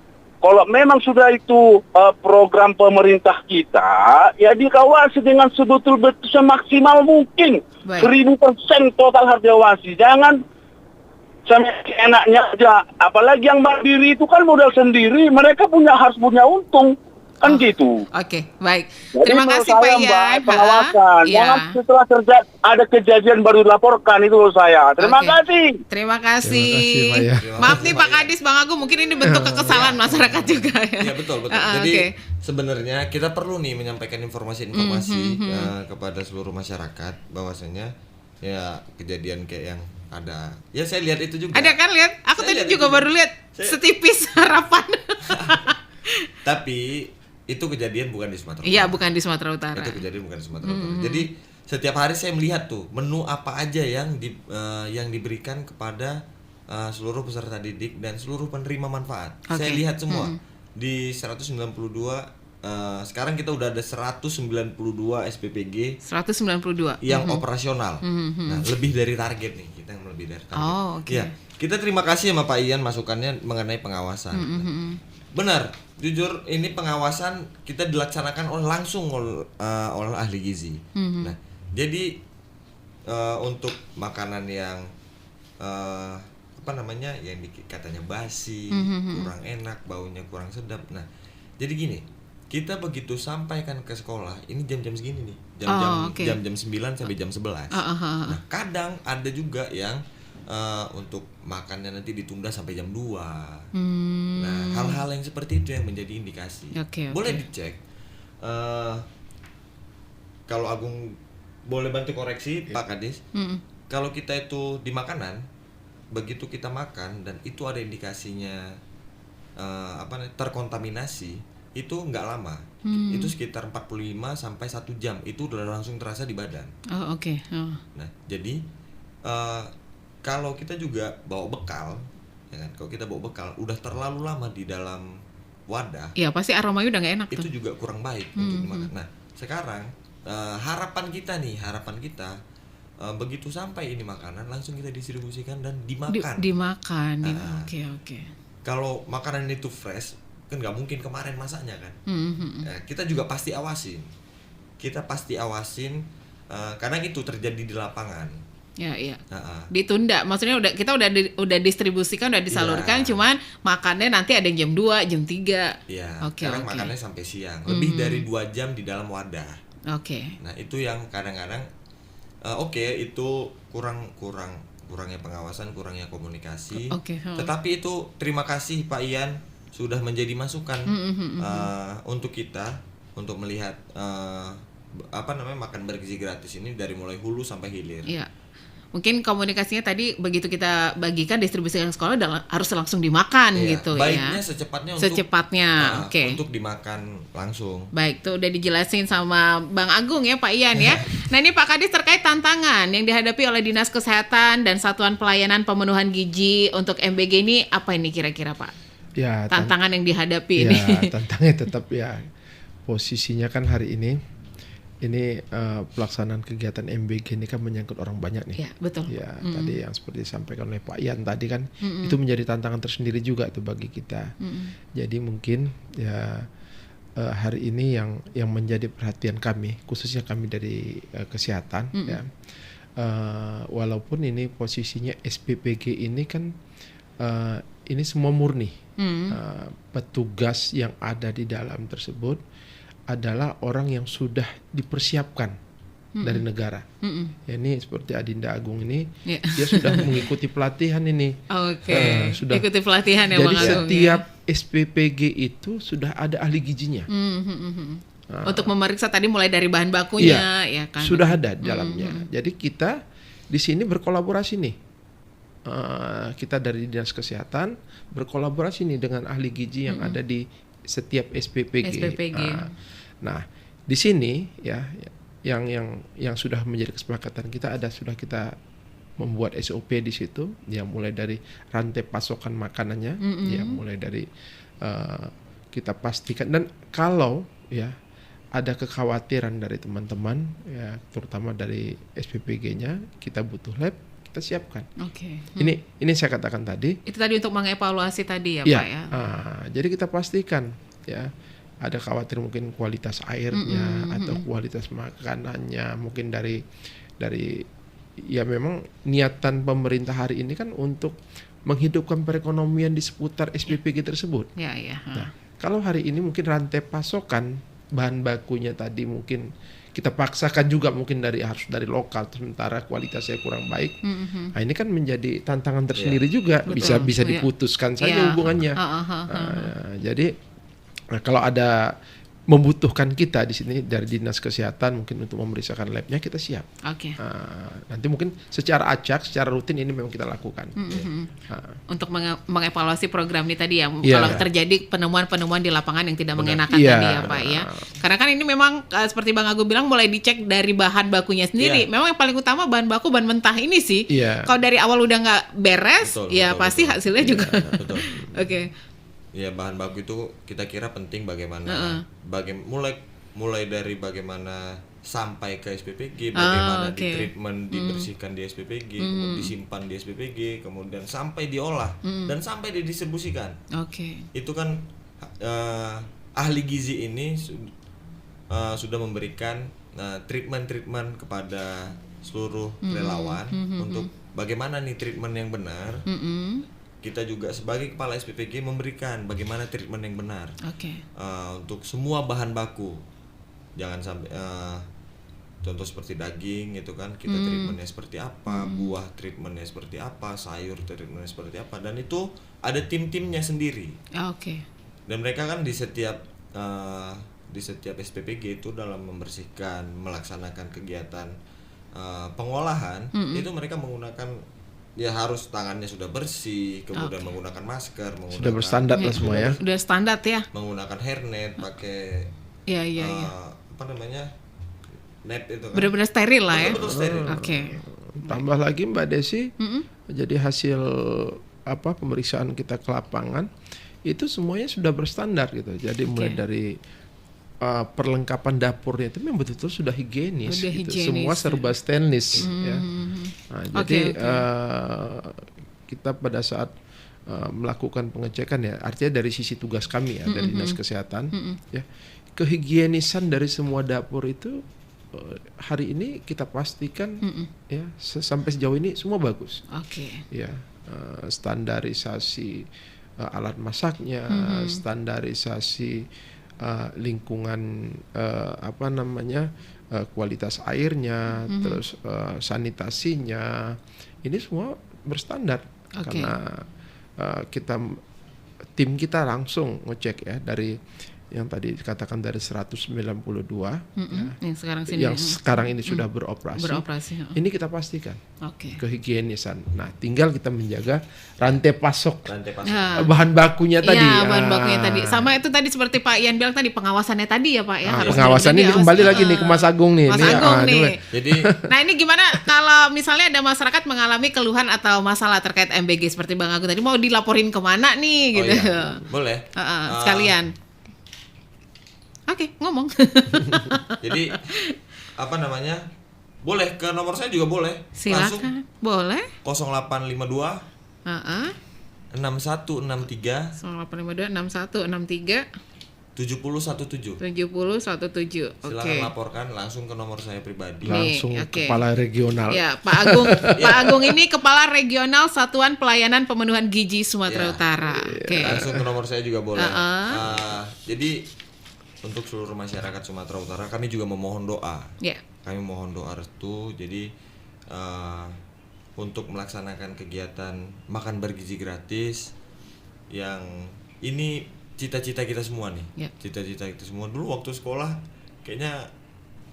kalau memang sudah itu program pemerintah kita, ya dikawasi dengan sebetul-betul semaksimal mungkin. Baik. 1000% total harus diawasi. Jangan enaknya aja. Apalagi yang mandiri itu kan modal sendiri, mereka harus punya untung. Kan gitu. Oke, baik. Jadi Terima menurut kasih saya, Pak Mbak, Ian. pengawasan. Ya. Jangan setelah ada kejadian baru dilaporkan, itu menurut saya. Terima Oke. kasih. Terima kasih. Pak ya. Maaf nih Pak Kadis, Bang Agung, mungkin ini bentuk kekesalan masyarakat juga ya. Iya betul. Jadi Oke. sebenarnya kita perlu nih menyampaikan informasi-informasi kepada seluruh masyarakat bahwasanya ya kejadian kayak yang ada. Ya saya lihat itu juga. Ada kan lihat? Aku Saya tadi lihat juga itu baru lihat setipis harapan. Tapi itu kejadian bukan di Sumatera. Iya, bukan di Sumatera Utara. Itu kejadian bukan di Sumatera Utara. Jadi setiap hari saya melihat tuh menu apa aja yang diberikan kepada seluruh peserta didik dan seluruh penerima manfaat. Oke. Saya lihat semua di 192 sekarang kita udah ada 192 SPPG 192. yang operasional. Nah, lebih dari target nih, kita yang lebih dari target. Oh, oke. Iya. Kita terima kasih sama Pak Ian masukannya mengenai pengawasan. Benar, jujur ini pengawasan kita dilaksanakan langsung oleh ahli gizi. Nah, jadi untuk makanan yang yang katanya basi, kurang enak, baunya kurang sedap. Nah, jadi gini, kita begitu sampaikan ke sekolah, ini jam-jam segini nih, jam-jam 9 sampai jam 11. Nah, kadang ada juga yang untuk makannya nanti ditunda sampai jam 2. Nah, hal-hal yang seperti itu yang menjadi indikasi. Oke. Boleh dicek. Kalau Agung boleh bantu koreksi Pak Kadis. Kalau kita itu di makanan, begitu kita makan dan itu ada indikasinya terkontaminasi, itu nggak lama. Itu sekitar 45 sampai 1 jam. Itu udah langsung terasa di badan. Oh, oke. Oh. Nah, jadi kalau kita juga bawa bekal, ya kan? Kalau kita bawa bekal udah terlalu lama di dalam wadah, Iya, pasti aromanya udah nggak enak itu tuh. juga kurang baik untuk dimakan. Nah, sekarang harapan kita begitu sampai ini makanan langsung kita distribusikan dan dimakan. Dimakan. Oke. Kalau makanan itu fresh kan nggak mungkin kemarin masaknya kan. Kita juga pasti awasin. Karena itu terjadi di lapangan. Ya. Ditunda, maksudnya kita udah distribusikan, udah disalurkan, cuman makannya nanti ada jam 2, jam 3. Iya. Sekarang makannya sampai siang, lebih dari 2 jam di dalam wadah. Oke. Nah, itu yang kadang-kadang itu kurangnya pengawasan, kurangnya komunikasi. Tetapi itu terima kasih Pak Ian sudah menjadi masukan untuk kita untuk melihat makan bergizi gratis ini dari mulai hulu sampai hilir. Iya. Mungkin komunikasinya tadi begitu kita bagikan distribusikan sekolah harus langsung dimakan gitu baiknya ya. Secepatnya oke. Untuk dimakan langsung. Baik, tuh udah dijelasin sama Bang Agung ya Pak Ian ya. Nah ini Pak Kadis terkait tantangan yang dihadapi oleh Dinas Kesehatan dan Satuan Pelayanan Pemenuhan Gizi untuk MBG ini apa ini kira-kira Pak? Ya, tantangan yang dihadapi ini. Tantangannya tetap ya posisinya kan hari ini pelaksanaan kegiatan MBG ini kan menyangkut orang banyak nih. Ya, betul. Ya, tadi yang seperti disampaikan oleh Pak Ian tadi kan itu menjadi tantangan tersendiri juga tuh bagi kita. Jadi mungkin ya hari ini yang menjadi perhatian kami, khususnya kami dari kesehatan ya. Walaupun ini posisinya SPPG ini kan ini semua murni. Petugas yang ada di dalam tersebut adalah orang yang sudah dipersiapkan dari negara. Ya, ini seperti Adinda Agung ini, dia sudah mengikuti pelatihan ini. Sudah ikuti pelatihan ya Bang Agung. Jadi setiap SPPG itu sudah ada ahli gizinya. Untuk memeriksa tadi mulai dari bahan bakunya, ya kan? Sudah ada di dalamnya. Jadi kita di sini berkolaborasi nih. Kita dari Dinas Kesehatan berkolaborasi nih dengan ahli gizi yang ada di setiap SPPG. Nah, di sini ya yang sudah menjadi kesepakatan kita sudah kita membuat SOP di situ, ya mulai dari rantai pasokan makanannya, ya mulai dari kita pastikan, dan kalau ya ada kekhawatiran dari teman-teman ya terutama dari SPPG-nya kita butuh lab, kita siapkan. Ini saya katakan tadi. Itu tadi untuk mengevaluasi tadi ya Pak ya. Jadi kita pastikan ya ada khawatir mungkin kualitas airnya atau kualitas makanannya, mungkin dari ya memang niatan pemerintah hari ini kan untuk menghidupkan perekonomian di seputar SPPG tersebut. Nah, kalau hari ini mungkin rantai pasokan bahan bakunya tadi mungkin kita paksakan juga mungkin harus dari lokal, sementara kualitasnya kurang baik. Nah, ini kan menjadi tantangan tersendiri juga. Betul. Bisa diputuskan saja hubungannya. Jadi kalau ada membutuhkan kita di sini dari Dinas Kesehatan mungkin untuk memeriksakan labnya, kita siap. Nanti mungkin secara acak, secara rutin ini memang kita lakukan. Untuk mengevaluasi program ini tadi ya, kalau terjadi penemuan-penemuan di lapangan yang tidak mengenakan tadi ya Pak ya. Karena kan ini memang seperti Bang Agung bilang mulai dicek dari bahan bakunya sendiri. Memang yang paling utama bahan baku, bahan mentah ini sih. Kalau dari awal udah nggak beres, pasti hasilnya juga. Ya, bahan baku itu kita kira penting bagaimana mulai dari bagaimana sampai ke SPPG, bagaimana di treatment, dibersihkan di SPPG, kemudian disimpan di SPPG, kemudian sampai diolah dan sampai didistribusikan. Itu kan ahli gizi ini sudah memberikan treatment kepada seluruh relawan untuk bagaimana nih treatment yang benar. Kita juga sebagai kepala SPPG memberikan bagaimana treatment yang benar untuk semua bahan baku. Jangan sampai contoh seperti daging itu kan kita treatmentnya seperti apa, buah treatmentnya seperti apa, sayur treatmentnya seperti apa, dan itu ada tim-timnya sendiri. Dan mereka kan di setiap SPPG itu dalam membersihkan, melaksanakan kegiatan pengolahan itu mereka menggunakan harus tangannya sudah bersih, kemudian menggunakan masker, sudah berstandar lah semua ya. Sudah standar ya. Menggunakan hairnet, pakai net itu kan. Benar-benar steril lah ya. Betul steril. Tambah lagi Mbak Desi, jadi hasil pemeriksaan kita ke lapangan itu semuanya sudah berstandar gitu. Jadi mulai dari perlengkapan dapurnya itu memang betul-betul sudah higienis, Udah gitu. higienis, Semua serba stainless ya. Nah, jadi kita pada saat melakukan pengecekan ya, artinya dari sisi tugas kami ya, dari Dinas Kesehatan ya, kehigienisan dari semua dapur itu hari ini kita pastikan ya, sampai sejauh ini semua bagus. Ya, standarisasi alat masaknya, standarisasi lingkungan kualitas airnya, terus sanitasinya, ini semua berstandar karena tim kita langsung ngecek ya, dari yang tadi dikatakan dari 192 yang sekarang ini sudah beroperasi. Ini kita pastikan kehigienisan. Nah, tinggal kita menjaga rantai pasok. Bahan bakunya tadi. Bahan bakunya tadi. Sama itu tadi seperti Pak Ian bilang tadi, pengawasannya tadi ya Pak ya. Pengawasan ini kembali lagi nih ke Mas Agung nih. Jadi nah, ini gimana kalau misalnya ada masyarakat mengalami keluhan atau masalah terkait MBG seperti Bang Agung tadi, mau dilaporin kemana nih gitu? Iya. Boleh. Sekalian. Ngomong. Jadi boleh ke nomor saya juga boleh. Silakan. Langsung. Boleh. 0852 6163 6163 7017. 7017. Silakan laporkan langsung ke nomor saya pribadi. Langsung Kepala Regional. Ya, Pak Agung. Pak Agung ini Kepala Regional Satuan Pelayanan Pemenuhan Gizi Sumatera Utara. Langsung ke nomor saya juga boleh. Jadi untuk seluruh masyarakat Sumatera Utara, kami juga memohon doa. Kami mohon doa restu. Jadi untuk melaksanakan kegiatan makan bergizi gratis yang ini cita-cita kita semua nih. Cita-cita kita semua dulu waktu sekolah kayaknya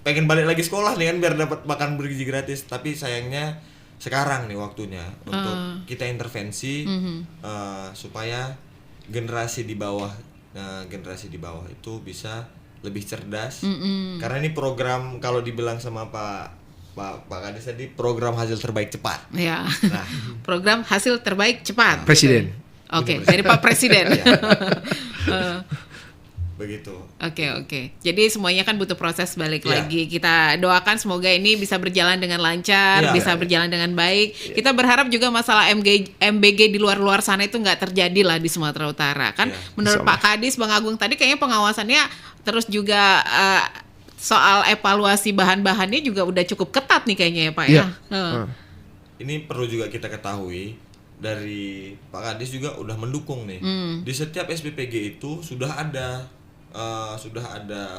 pengen balik lagi sekolah nih kan, biar dapat makan bergizi gratis. Tapi sayangnya sekarang nih waktunya untuk kita intervensi supaya generasi di bawah itu bisa lebih cerdas. Karena ini program, kalau dibilang sama Pak Kadis tadi, program hasil terbaik cepat. Ya. Nah, program hasil terbaik cepat. Presiden. Dari Pak Presiden. Begitu. Oke. Jadi semuanya kan butuh proses balik lagi. Kita doakan semoga ini bisa berjalan dengan lancar, bisa berjalan dengan baik. Kita berharap juga masalah MBG di luar sana itu nggak terjadi lah di Sumatera Utara. Kan menurut Pak Kadis, Bang Agung tadi kayaknya pengawasannya terus juga soal evaluasi bahan-bahannya juga udah cukup ketat nih kayaknya ya Pak ya. Ini perlu juga kita ketahui, dari Pak Kadis juga udah mendukung nih. Di setiap SPPG itu sudah ada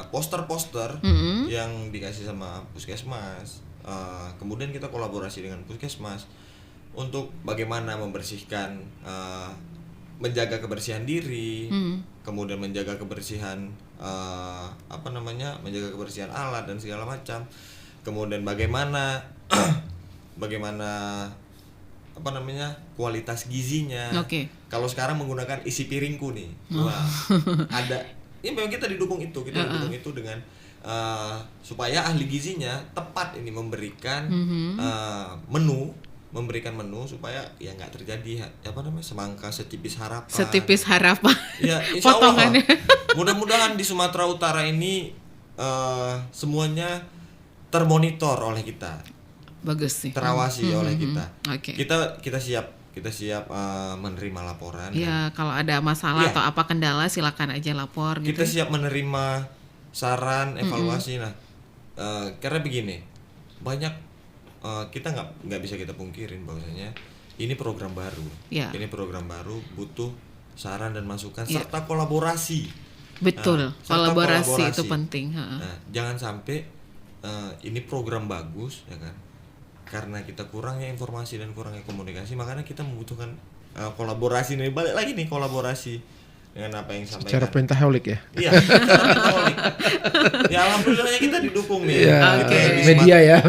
poster-poster yang dikasih sama Puskesmas. Kemudian kita kolaborasi dengan Puskesmas untuk bagaimana membersihkan, menjaga kebersihan diri, kemudian menjaga kebersihan menjaga kebersihan alat dan segala macam. Kemudian bagaimana kualitas gizinya. Kalau sekarang menggunakan isi piringku nih. Wah, ada. Ini memang kita didukung itu, didukung itu dengan supaya ahli gizinya tepat ini memberikan menu supaya ya nggak terjadi semangka setipis harapan. Ya, insya Allah. Mudah-mudahan di Sumatera Utara ini semuanya termonitor oleh kita. Bagus sih. Terawasi oleh kita. Kita siap menerima laporan. Ya, kalau ada masalah atau apa kendala silakan aja lapor. Kita siap menerima saran, evaluasi. Nah, karena begini, banyak kita nggak bisa kita pungkirin bahwasanya ini program baru. Ini program baru butuh saran dan masukan serta kolaborasi. Betul, kolaborasi itu penting. Nah, jangan sampai ini program bagus, ya kan? Karena kita kurangnya informasi dan kurangnya komunikasi, makanya kita membutuhkan kolaborasi nih. Balik lagi nih, kolaborasi dengan apa yang disampaikan. Secara pentaholik ya? Iya, secara pentaholik. Ya alhamdulillahnya kita didukung nih. Media.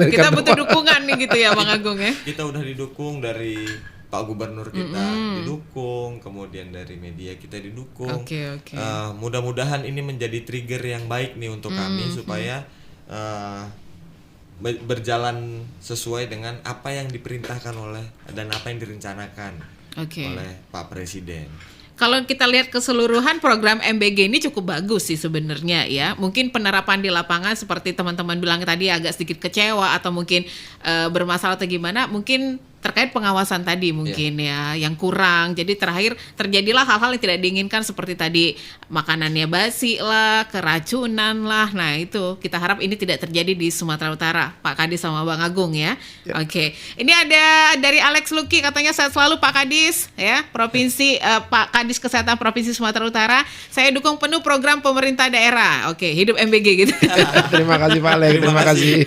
Kita butuh dukungan nih gitu ya Bang Agung ya. Kita udah didukung dari Pak Gubernur kita, didukung, kemudian dari media kita didukung. Mudah-mudahan ini menjadi trigger yang baik nih untuk kami supaya berjalan sesuai dengan apa yang diperintahkan oleh dan apa yang direncanakan oleh Pak Presiden. Kalau kita lihat keseluruhan program MBG ini cukup bagus sih sebenarnya ya. Mungkin penerapan di lapangan seperti teman-teman bilang tadi agak sedikit kecewa atau mungkin bermasalah atau gimana, mungkin terkait pengawasan tadi mungkin ya yang kurang. Jadi terakhir terjadilah hal-hal yang tidak diinginkan seperti tadi makanannya basi lah, keracunan lah. Nah itu kita harap ini tidak terjadi di Sumatera Utara, Pak Kadis sama Bang Agung ya. Oke. Ini ada dari Alex Lucky katanya sehat selalu Pak Kadis ya, Provinsi Pak Kadis Kesehatan Provinsi Sumatera Utara. Saya dukung penuh program pemerintah daerah. Oke, hidup MBG gitu. Terima kasih Pak Alex, terima kasih.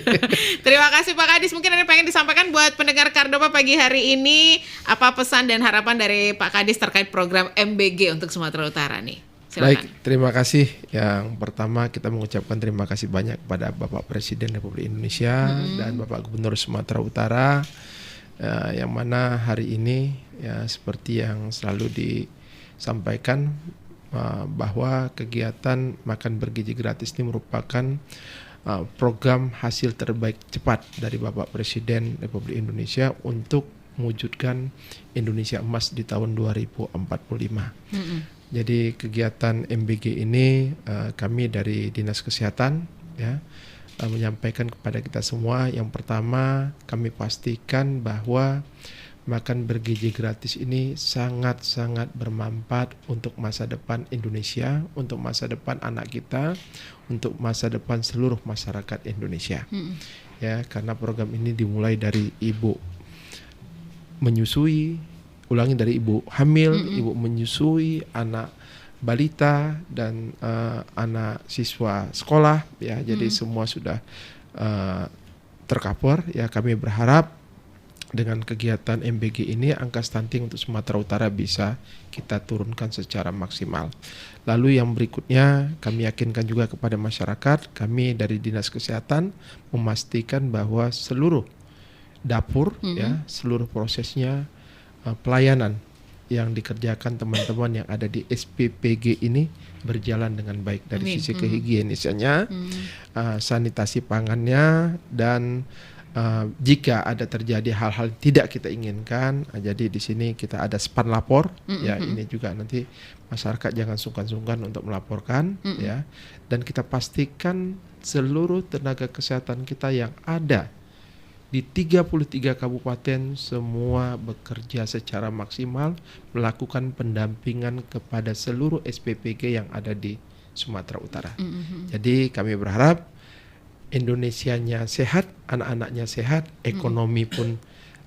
Terima kasih Pak Kadis. Mungkin ada yang pengen disampaikan buat pendengar Kardopa pagi hari ini, apa pesan dan harapan dari Pak Kadis terkait program MBG untuk Sumatera Utara nih? Silakan. Baik, terima kasih. Yang pertama kita mengucapkan terima kasih banyak kepada Bapak Presiden Republik Indonesia dan Bapak Gubernur Sumatera Utara, yang mana hari ini ya seperti yang selalu disampaikan bahwa kegiatan makan bergizi gratis ini merupakan program hasil terbaik cepat dari Bapak Presiden Republik Indonesia untuk mewujudkan Indonesia Emas di tahun 2045. Jadi kegiatan MBG ini kami dari Dinas Kesehatan ya menyampaikan kepada kita semua, yang pertama kami pastikan bahwa makan bergizi gratis ini sangat-sangat bermanfaat untuk masa depan Indonesia, untuk masa depan anak kita, untuk masa depan seluruh masyarakat Indonesia. Ya, karena program ini dimulai dari ibu menyusui, ulangi dari ibu hamil, ibu menyusui, anak balita dan anak siswa sekolah ya. Jadi semua sudah tercover ya. Kami berharap dengan kegiatan MBG ini angka stunting untuk Sumatera Utara bisa kita turunkan secara maksimal. Lalu yang berikutnya kami yakinkan juga kepada masyarakat, kami dari Dinas Kesehatan memastikan bahwa seluruh dapur ya, seluruh prosesnya pelayanan yang dikerjakan teman-teman yang ada di SPPG ini berjalan dengan baik dari sisi kehigienisannya, sanitasi pangannya, dan jika ada terjadi hal-hal tidak kita inginkan, jadi di sini kita ada span lapor, ya ini juga nanti masyarakat jangan sungkan-sungkan untuk melaporkan, ya, dan kita pastikan seluruh tenaga kesehatan kita yang ada di 33 kabupaten semua bekerja secara maksimal melakukan pendampingan kepada seluruh SPPG yang ada di Sumatera Utara. Jadi kami berharap Indonesianya sehat, anak-anaknya sehat, ekonomi pun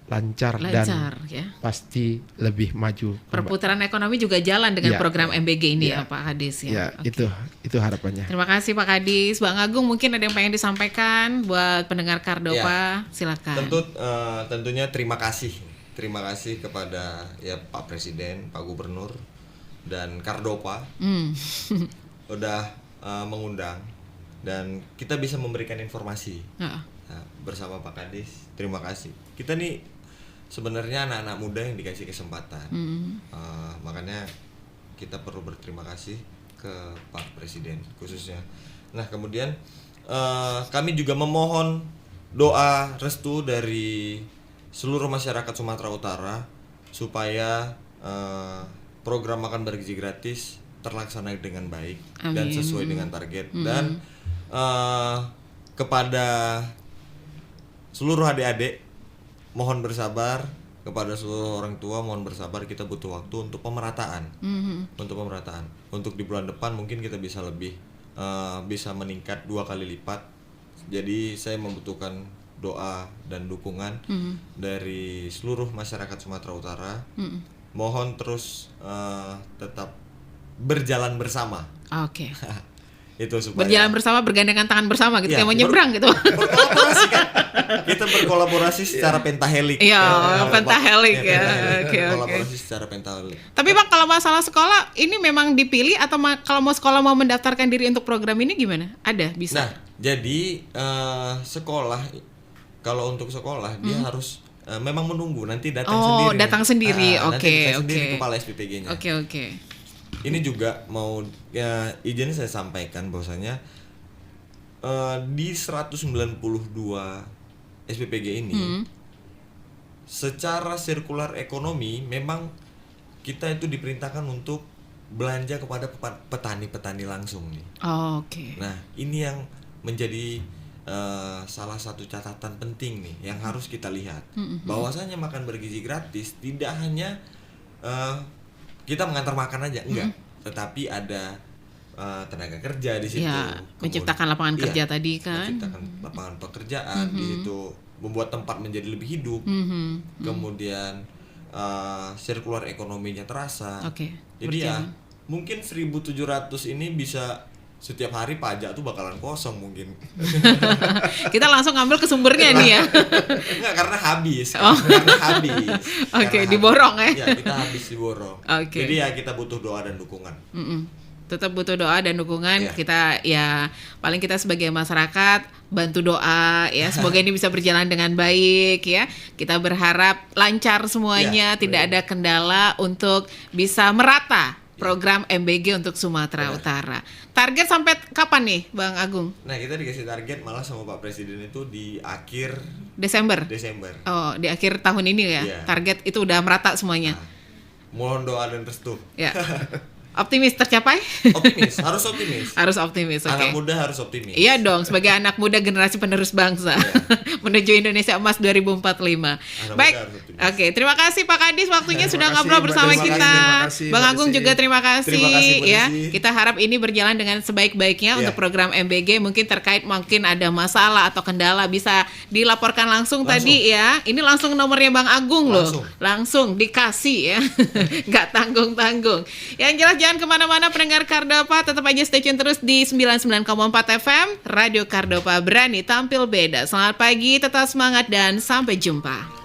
lancar dan ya, pasti lebih maju. Perputaran ekonomi juga jalan dengan program MBG ini ya Pak Kadis ya. Ya, itu harapannya. Terima kasih Pak Kadis. Bang Agung mungkin ada yang pengen disampaikan buat pendengar Kardopa, silakan. Tentunya terima kasih kepada ya Pak Presiden, Pak Gubernur dan Kardopa udah mengundang dan kita bisa memberikan informasi bersama Pak Kadis. Terima kasih. Kita nih sebenarnya anak-anak muda yang dikasih kesempatan, makanya kita perlu berterima kasih ke Pak Presiden khususnya. Nah kemudian kami juga memohon doa restu dari seluruh masyarakat Sumatera Utara supaya program makan bergizi gratis terlaksana dengan baik. Amin. Dan sesuai dengan target. Dan kepada seluruh adik-adik mohon bersabar, kepada seluruh orang tua mohon bersabar, kita butuh waktu untuk pemerataan. Untuk di bulan depan mungkin kita bisa lebih bisa meningkat 2 kali lipat. Jadi saya membutuhkan doa dan dukungan dari seluruh masyarakat Sumatera Utara. Mohon terus tetap berjalan bersama. Oke. Itu supaya berjalan bersama, bergandengan tangan bersama gitu, kayak mau nyebrang gitu. Berkolaborasi kan. Kita berkolaborasi secara pentahelik. Iya, pentahelik ya. Oke. Kolaborasi secara pentahelik. Tapi Bang, kalau masalah sekolah ini memang dipilih atau kalau mau sekolah mau mendaftarkan diri untuk program ini gimana? Ada, bisa. Nah, jadi sekolah, kalau untuk sekolah dia harus memang menunggu nanti datang sendiri. Oh, datang sendiri. Oke. Sendiri kepala SPPG-nya. Oke. Ini juga mau izin saya sampaikan bahwasanya di 192 SPPG ini secara sirkular ekonomi memang kita itu diperintahkan untuk belanja kepada petani-petani langsung nih. Oh, oke. Nah, ini yang menjadi salah satu catatan penting nih yang harus kita lihat. Bahwasanya makan bergizi gratis tidak hanya kita mengantar makan aja, enggak. Tetapi ada tenaga kerja di situ. Ya, menciptakan lapangan kerja tadi kan. Menciptakan lapangan pekerjaan di situ, membuat tempat menjadi lebih hidup. Kemudian sirkular ekonominya terasa. Oke. Jadi ya mungkin 1.700 ini bisa setiap hari pajak tuh bakalan kosong mungkin. Kita langsung ngambil ke sumbernya nih ya. Enggak, karena habis. Karena habis. Oke, diborong ya. Ya, kita habis diborong. Oke. Jadi ya kita butuh doa dan dukungan. Tetap butuh doa dan dukungan. Iya. Kita ya paling kita sebagai masyarakat bantu doa ya, semoga ini bisa berjalan dengan baik ya. Kita berharap lancar semuanya, Iya, tidak ada kendala untuk bisa merata program MBG untuk Sumatera Utara. Target sampai kapan nih Bang Agung? Nah, kita dikasih target malah sama Pak Presiden itu di akhir Desember. Oh, di akhir tahun ini ya. Iya. Target itu udah merata semuanya. Mohon doa dan restu. Ya. Optimis tercapai? Optimis, harus optimis. Harus optimis, oke. Anak muda harus optimis. Iya dong, sebagai anak muda generasi penerus bangsa menuju Indonesia Emas 2045. Baik, oke, terima kasih Pak Kadis waktunya sudah ngobrol bersama kita. Bang Agung juga terima kasih ya. Kita harap ini berjalan dengan sebaik-baiknya untuk program MBG. Mungkin terkait mungkin ada masalah atau kendala bisa dilaporkan langsung tadi ya. Ini langsung nomornya Bang Agung loh. Langsung dikasih ya, nggak tanggung-tanggung. Yang jelas jangan kemana-mana pendengar Kardopa, tetap aja stay tune terus di 99,4 FM Radio Kardopa, berani tampil beda. Selamat pagi, tetap semangat dan sampai jumpa.